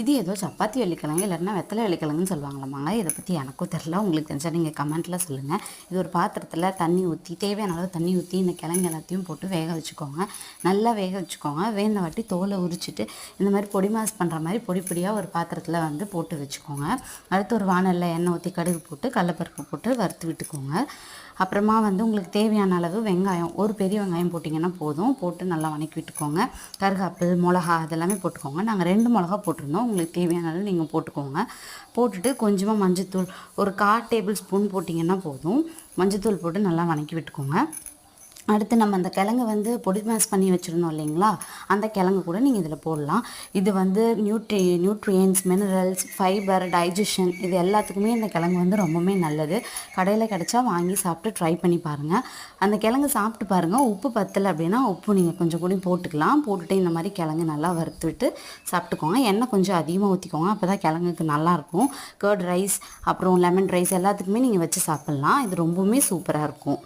இது ஏதோ சப்பாத்தி வெள்ளிக்கிழங்கு இல்லைன்னா வெத்தலை வெள்ளிக்கிழங்குன்னு சொல்லுவாங்களாமாங்க. இதை பற்றி எனக்கும் தெரில. உங்களுக்கு தெரிஞ்சால் நீங்கள் கமெண்ட்டில் சொல்லுங்கள். இது ஒரு பாத்திரத்தில் தண்ணி ஊற்றி, தேவையான அளவு தண்ணி ஊற்றி இந்த கிழங்கு எல்லாத்தையும் போட்டு வேக வச்சுக்கோங்க. நல்லா வேக வச்சுக்கோங்க. வேந்த வாட்டி தோலை உரிச்சிட்டு இந்த மாதிரி பொடி மாஸ் பண்ணுற மாதிரி பொடி பொடியாக ஒரு பாத்திரத்தில் வந்து போட்டு வச்சுக்கோங்க. அடுத்து ஒரு வானலில் எண்ணெய் ஊற்றி கடுகு போட்டு கடலப்பருப்பு போட்டு வறுத்து விட்டுக்கோங்க. அப்புறமா வந்து உங்களுக்கு தேவையான அளவு வெங்காயம், ஒரு பெரிய வெங்காயம் போட்டிங்கன்னா போதும். போட்டு நல்லா வதக்கி விட்டுக்கோங்க. கருவேப்பிலை, மிளகா அதெல்லாமே போட்டுக்கோங்க. நாங்கள் 2 மிளகா போட்டிருந்தோம். உங்களுக்கு தேவையான அளவு நீங்கள் போட்டுக்கோங்க. போட்டுட்டு கொஞ்சமாக மஞ்சத்தூள் ஒரு 1/4 டேபிள் ஸ்பூன் போட்டிங்கன்னா போதும். மஞ்சத்தூள் போட்டு நல்லா வதக்கி விட்டுக்கோங்க. அடுத்து நம்ம அந்த கிழங்கு வந்து பொடி மேஷ் பண்ணி வச்சுருந்தோம் இல்லைங்களா, அந்த கிழங்கு கூட நீங்கள் இதில் போடலாம். இது வந்து நியூட்ரியன்ஸ், மினரல்ஸ், ஃபைபர், டைஜஷன் இது எல்லாத்துக்குமே இந்த கிழங்கு வந்து ரொம்பவுமே நல்லது. கடையில் கிடச்சா வாங்கி சாப்பிட்டு ட்ரை பண்ணி பாருங்கள். அந்த கிழங்கு சாப்பிட்டு பாருங்கள். உப்பு பத்தலை அப்படின்னா உப்பு நீங்கள் கொஞ்சம் கூட போட்டுக்கலாம். போட்டுட்டு இந்த மாதிரி கிழங்கு நல்லா வறுத்து விட்டு சாப்பிட்டுக்கோங்க. எண்ணெய் கொஞ்சம் அதிகமாக ஊற்றிக்கோங்க. அப்போ தான் கிழங்குக்கு நல்லாயிருக்கும். கர்ட் ரைஸ் அப்புறம் லெமன் ரைஸ் எல்லாத்துக்குமே நீங்கள் வச்சு சாப்பிட்லாம். இது ரொம்பவுமே சூப்பராக இருக்கும்.